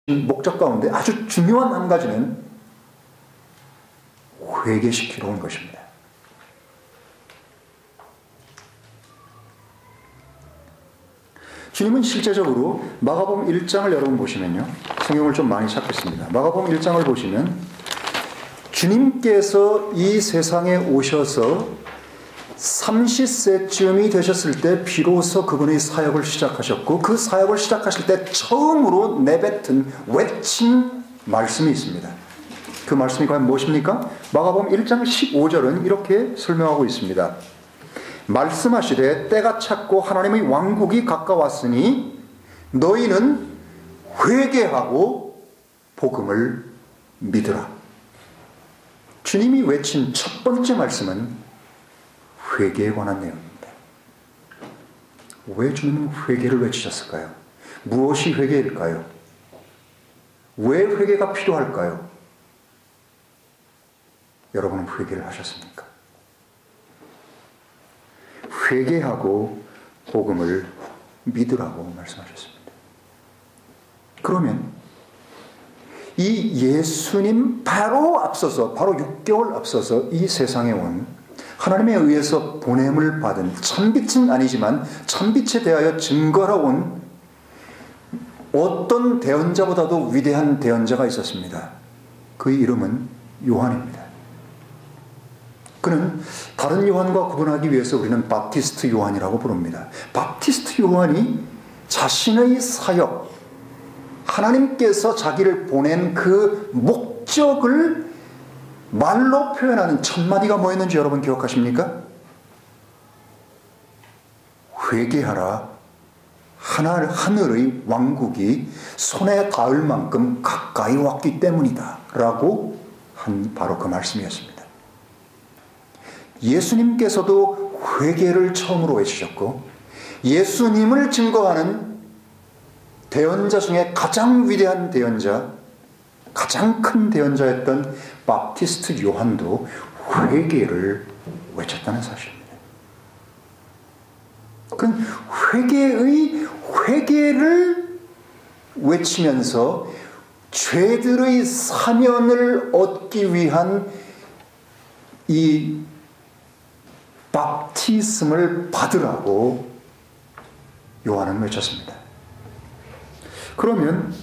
목적 가운데 아주 중요한 한 가지는 회개시키러 온 것입니다. 주님은 실제적으로 마가복음 1장을 여러분 보시면요. 성경을 좀 많이 찾겠습니다. 마가복음 1장을 보시면 주님께서 이 세상에 오셔서 30세쯤이 되셨을 때 비로소 그분의 사역을 시작하셨고 그 사역을 시작하실 때 처음으로 내뱉은 외친 말씀이 있습니다. 그 말씀이 과연 무엇입니까? 마가복음 1장 15절은 이렇게 설명하고 있습니다. 말씀하시되 때가 찼고 하나님의 왕국이 가까웠으니 너희는 회개하고 복음을 믿으라. 주님이 외친 첫 번째 말씀은 회개에 관한 내용입니다. 왜 주님은 회개를 외치셨을까요? 무엇이 회개일까요? 왜 회개가 필요할까요? 여러분은 회개를 하셨습니까? 회개하고 복음을 믿으라고 말씀하셨습니다. 그러면 이 예수님 바로 앞서서 바로 6개월 앞서서 이 세상에 온 하나님에 의해서 보냄을 받은 참빛은 아니지만 참빛에 대하여 증거하러 온 어떤 대언자보다도 위대한 대언자가 있었습니다. 그의 이름은 요한입니다. 그는 다른 요한과 구분하기 위해서 우리는 바프티스트 요한이라고 부릅니다. 바프티스트 요한이 자신의 사역, 하나님께서 자기를 보낸 그 목적을 말로 표현하는 첫 마디가 뭐였는지 여러분 기억하십니까? 회개하라. 하늘의 왕국이 손에 닿을 만큼 가까이 왔기 때문이다. 라고 한 바로 그 말씀이었습니다. 예수님께서도 회개를 처음으로 외치셨고 예수님을 증거하는 대언자 중에 가장 위대한 대언자, 가장 큰 대언자였던 바프티스트 요한도 회개를 외쳤다는 사실입니다. 그건 회개를 외치면서 죄들의 사면을 얻기 위한 이 바프티즘을 받으라고 요한은 외쳤습니다. 그러면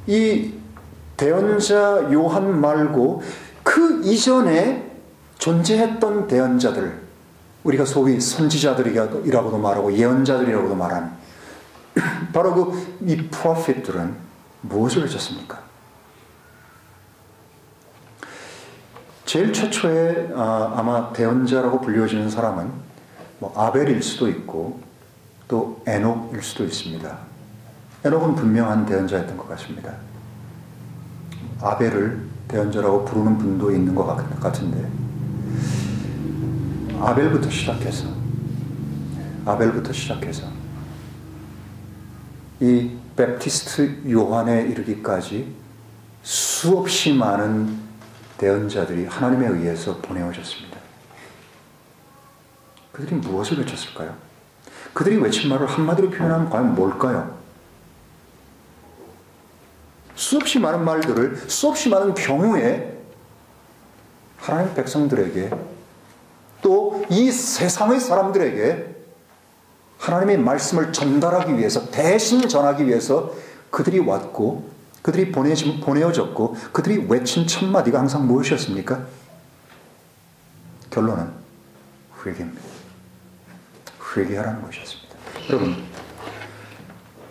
이 대언자 요한 말고 그 이전에 존재했던 대언자들, 우리가 소위 선지자들이라고도 말하고 예언자들이라고도 말하는 바로 이 프로핏들은 무엇을 외쳤습니까? 제일 최초에 아마 대언자라고 불려지는 사람은 뭐 아벨일 수도 있고 또 에녹일 수도 있습니다. 에녹은 분명한 대언자였던 것 같습니다. 아벨을 대언자라고 부르는 분도 있는 것 같은데 아벨부터 시작해서 이 바프티스트 요한에 이르기까지 수없이 많은 대언자들이 하나님에 의해서 보내오셨습니다. 그들이 무엇을 외쳤을까요? 그들이 외친 말을 한마디로 표현하면 과연 뭘까요? 수없이 많은 말들을 수없이 많은 경우에 하나님 백성들에게 또 이 세상의 사람들에게 하나님의 말씀을 전달하기 위해서 대신 전하기 위해서 그들이 왔고 그들이 보내어졌고 그들이 외친 첫 마디가 항상 무엇이었습니까? 결론은 회개입니다. 회개하라는 것이었습니다. 여러분,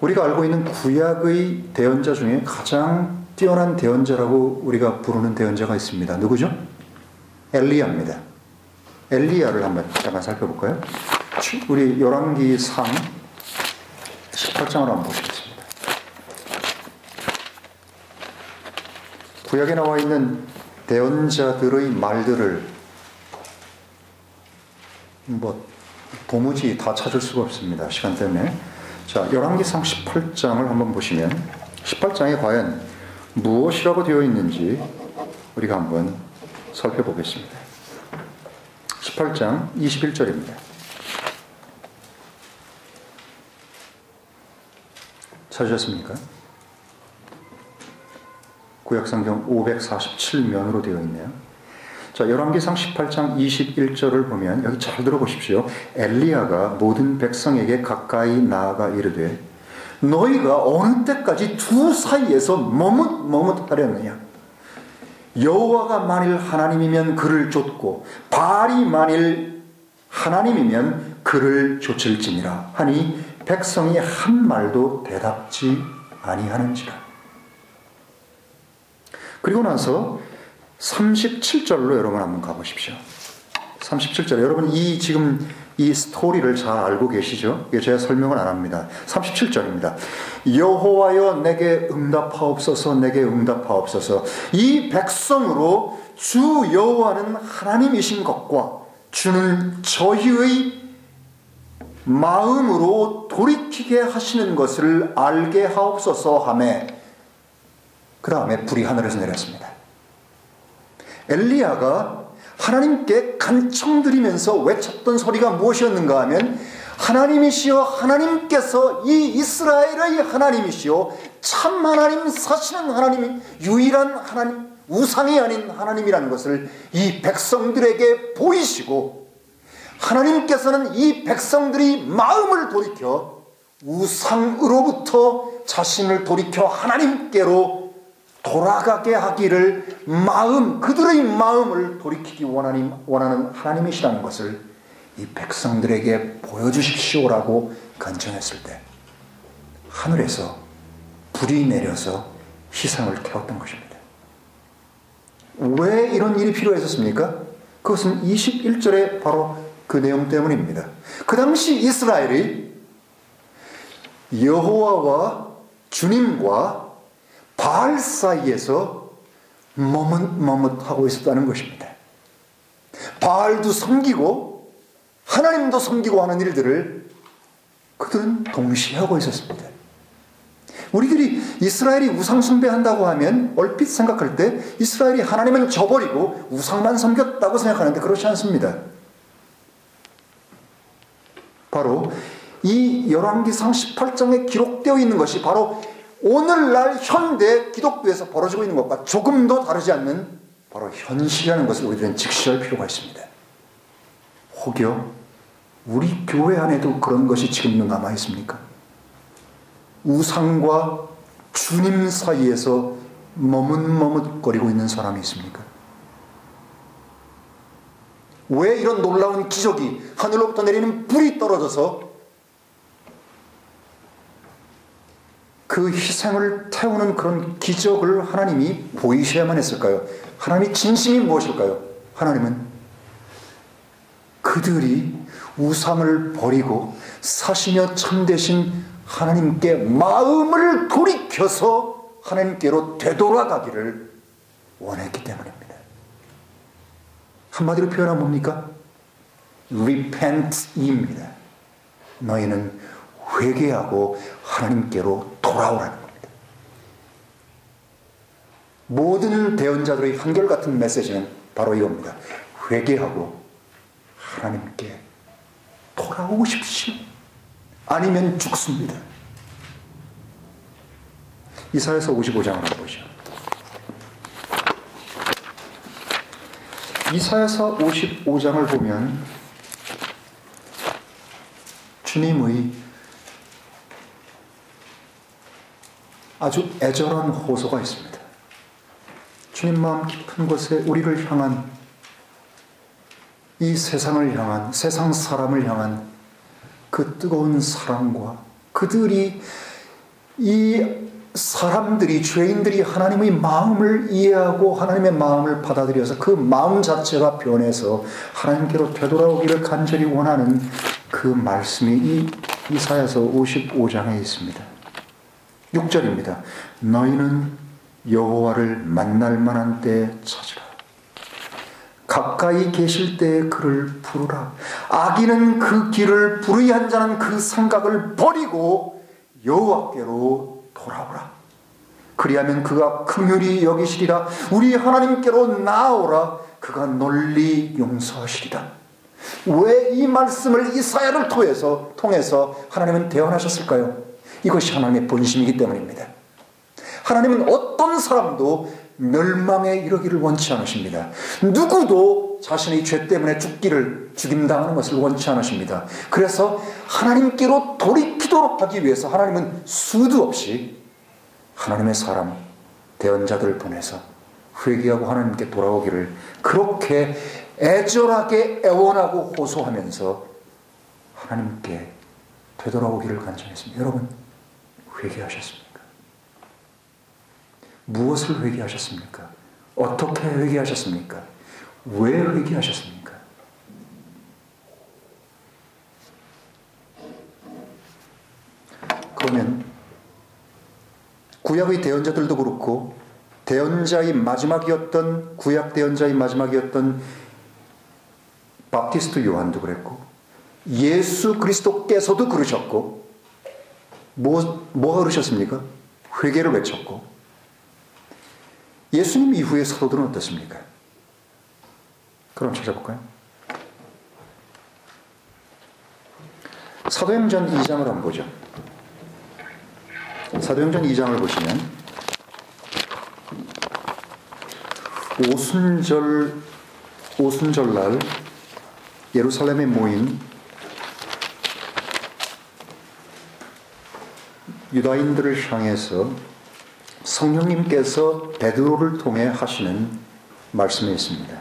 우리가 알고 있는 구약의 대언자 중에 가장 뛰어난 대언자라고 우리가 부르는 대언자가 있습니다. 누구죠? 엘리야입니다. 엘리야를 한번 잠깐 살펴볼까요? 우리 열왕기상 18장을 한번 보시겠습니다. 구약에 나와 있는 대언자들의 말들을 도무지 다 찾을 수가 없습니다. 시간 때문에. 자, 열왕기상 18장을 한번 보시면 18장에 과연 무엇이라고 되어 있는지 우리가 한번 살펴보겠습니다. 18장 21절입니다. 찾으셨습니까? 구약성경 547면으로 되어 있네요. 자, 열왕기상 18장 21절을 보면 여기 잘 들어보십시오. 엘리야가 모든 백성에게 가까이 나아가 이르되 너희가 어느 때까지 두 사이에서 머뭇머뭇하려느냐. 여호와가 만일 하나님이면 그를 좇고 바알이 만일 하나님이면 그를 좇을지니라 하니 백성이 한 말도 대답지 아니하는지라. 그리고 나서 37절로 여러분 한번 가보십시오. 37절 여러분 지금 이 스토리를 잘 알고 계시죠? 제가 설명을 안 합니다. 37절입니다. 여호와여 내게 응답하옵소서 내게 응답하옵소서. 이 백성으로 주 여호와는 하나님이신 것과 주는 저희의 마음으로 돌이키게 하시는 것을 알게 하옵소서 하매 그 다음에 불이 하늘에서 내렸습니다. 엘리야가 하나님께 간청드리면서 외쳤던 소리가 무엇이었는가 하면 하나님이시여 하나님께서 이 이스라엘의 하나님이시여 참 하나님 사시는 하나님 유일한 하나님 우상이 아닌 하나님이라는 것을 이 백성들에게 보이시고 하나님께서는 이 백성들이 마음을 돌이켜 우상으로부터 자신을 돌이켜 하나님께로 돌아가게 하기를 그들의 마음을 돌이키기 원하는 하나님이시라는 것을 이 백성들에게 보여주십시오라고 간청했을 때 하늘에서 불이 내려서 희생을 태웠던 것입니다. 왜 이런 일이 필요했었습니까? 그것은 21절에 바로 그 내용 때문입니다. 그 당시 이스라엘이 여호와와 주님과 바알 사이에서 머뭇머뭇하고 있었다는 것입니다. 바알도 섬기고 하나님도 섬기고 하는 일들을 그들은 동시에 하고 있었습니다. 우리들이 이스라엘이 우상 숭배한다고 하면 얼핏 생각할 때 이스라엘이 하나님은 저버리고 우상만 섬겼다고 생각하는데 그렇지 않습니다. 바로 이 열왕기상 18장에 기록되어 있는 것이 바로 오늘날 현대 기독교에서 벌어지고 있는 것과 조금도 다르지 않는 바로 현실이라는 것을 우리들은 직시할 필요가 있습니다. 혹여 우리 교회 안에도 그런 것이 지금 남아 있습니까? 우상과 주님 사이에서 머뭇머뭇거리고 있는 사람이 있습니까? 왜 이런 놀라운 기적이 하늘로부터 내리는 불이 떨어져서 그 희생을 태우는 그런 기적을 하나님이 보이셔야만 했을까요? 하나님의 진심이 무엇일까요? 하나님은 그들이 우상을 버리고 사시며 참되신 하나님께 마음을 돌이켜서 하나님께로 되돌아가기를 원했기 때문입니다. 한마디로 표현하면 뭡니까? repent입니다. 너희는 회개하고 하나님께로 돌아오라는 겁니다. 모든 대언자들의 한결같은 메시지는 바로 이겁니다. 회개하고 하나님께 돌아오십시오. 아니면 죽습니다. 이사야서 55장을 보시죠. 이사야서 55장을 보면 주님의 아주 애절한 호소가 있습니다. 주님 마음 깊은 곳에 우리를 향한 이 세상을 향한 세상 사람을 향한 그 뜨거운 사랑과 그들이 이 사람들이 죄인들이 하나님의 마음을 이해하고 하나님의 마음을 받아들여서 그 마음 자체가 변해서 하나님께로 되돌아오기를 간절히 원하는 그 말씀이 이 이사야서 55장에 있습니다. 6절입니다. 너희는 여호와를 만날 만한 때에 찾으라. 가까이 계실 때에 그를 부르라. 악인은 그 길을 불의한 자는 그 생각을 버리고 여호와께로 돌아오라. 그리하면 그가 긍휼히 여기시리라. 우리 하나님께로 나아오라. 그가 널리 용서하시리라. 왜 이 말씀을 이사야를 통해서 하나님은 대언하셨을까요? 이것이 하나님의 본심이기 때문입니다. 하나님은 어떤 사람도 멸망에 이르기를 원치 않으십니다. 누구도 자신의 죄 때문에 죽임당하는 것을 원치 않으십니다. 그래서 하나님께로 돌이키도록 하기 위해서 하나님은 수도 없이 하나님의 사람, 대언자들을 보내서 회개하고 하나님께 돌아오기를 그렇게 애절하게 애원하고 호소하면서 하나님께 되돌아오기를 간청했습니다. 여러분, 회개하셨습니까? 무엇을 회개하셨습니까? 어떻게 회개하셨습니까? 왜 회개하셨습니까? 그러면 구약의 대언자들도 그렇고 대언자의 마지막이었던 구약 대언자의 마지막이었던 바프티스트 요한도 그랬고 예수 그리스도께서도 그러셨고 뭐가 그러셨습니까? 회개를 외쳤고 예수님 이후의 사도들은 어떻습니까? 그럼 찾아볼까요? 사도행전 2장을 한번 보죠. 사도행전 2장을 보시면 오순절날 예루살렘에 모인 유다인들을 향해서 성령님께서 베드로를 통해 하시는 말씀이 있습니다.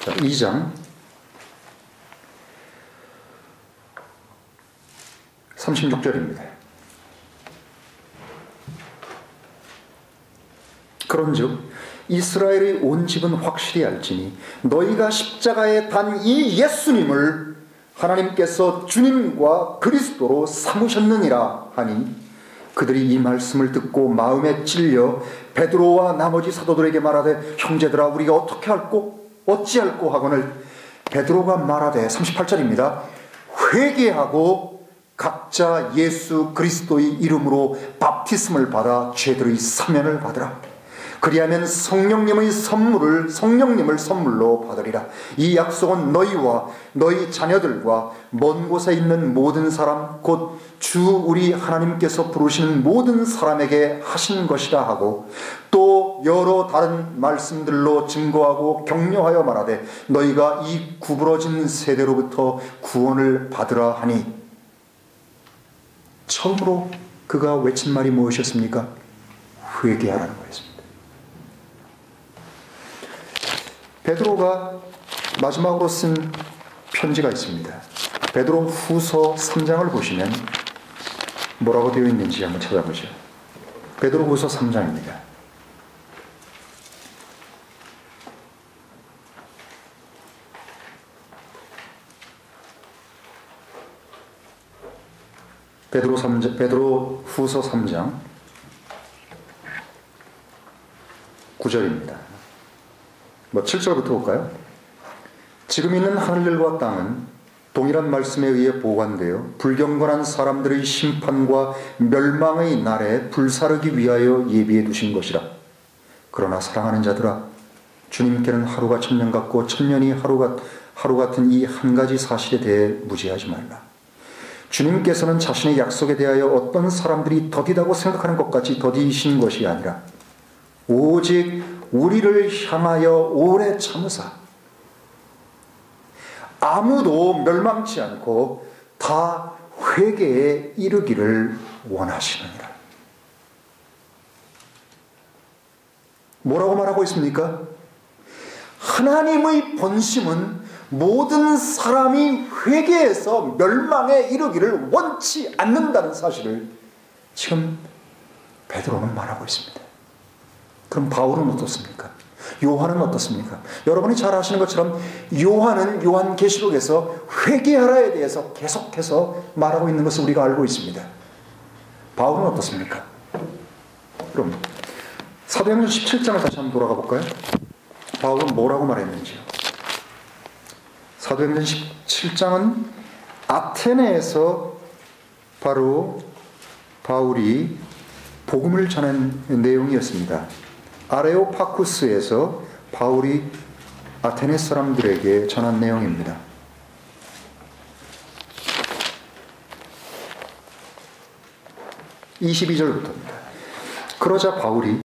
자, 2장 36절입니다. 그런즉 이스라엘의 온 집은 확실히 알지니 너희가 십자가에 단 이 예수님을 하나님께서 주님과 그리스도로 삼으셨느니라 하니 그들이 이 말씀을 듣고 마음에 찔려 베드로와 나머지 사도들에게 말하되 형제들아 우리가 어떻게 할꼬 어찌할꼬 하거늘 베드로가 말하되 38절입니다. 회개하고 각자 예수 그리스도의 이름으로 바프티즘을 받아 죄들의 사면을 받으라. 그리하면 성령님을 선물로 받으리라. 이 약속은 너희와 너희 자녀들과 먼 곳에 있는 모든 사람 곧 주 우리 하나님께서 부르시는 모든 사람에게 하신 것이라 하고 또 여러 다른 말씀들로 증거하고 격려하여 말하되 너희가 이 구부러진 세대로부터 구원을 받으라 하니 처음으로 그가 외친 말이 무엇이었습니까? 회개하라는 거였습니다. 베드로가 마지막으로 쓴 편지가 있습니다. 베드로 후서 3장을 보시면 뭐라고 되어 있는지 한번 찾아보죠. 베드로 후서 3장입니다. 베드로 후서 3장 9절입니다. 7절부터 볼까요? 지금 있는 하늘과 땅은 동일한 말씀에 의해 보관되어 불경건한 사람들의 심판과 멸망의 날에 불사르기 위하여 예비해 두신 것이라. 그러나 사랑하는 자들아 주님께는 하루가 천년 같고 천년이 하루 같은 이 한 가지 사실에 대해 무지하지 말라. 주님께서는 자신의 약속에 대하여 어떤 사람들이 더디다고 생각하는 것 같이 더디신 것이 아니라 오직 우리를 향하여 오래 참으사 아무도 멸망치 않고 다 회개에 이르기를 원하시느니라. 뭐라고 말하고 있습니까? 하나님의 본심은 모든 사람이 회개해서 멸망에 이르기를 원치 않는다는 사실을 지금 베드로는 말하고 있습니다. 그럼 바울은 어떻습니까? 요한은 어떻습니까? 여러분이 잘 아시는 것처럼 요한은 요한계시록에서 회개하라에 대해서 계속해서 말하고 있는 것을 우리가 알고 있습니다. 바울은 어떻습니까? 그럼 사도행전 17장을 다시 한번 돌아가 볼까요? 바울은 뭐라고 말했는지요? 사도행전 17장은 아테네에서 바로 바울이 복음을 전한 내용이었습니다. 아레오파쿠스에서 바울이 아테네 사람들에게 전한 내용입니다. 22절부터입니다. 그러자 바울이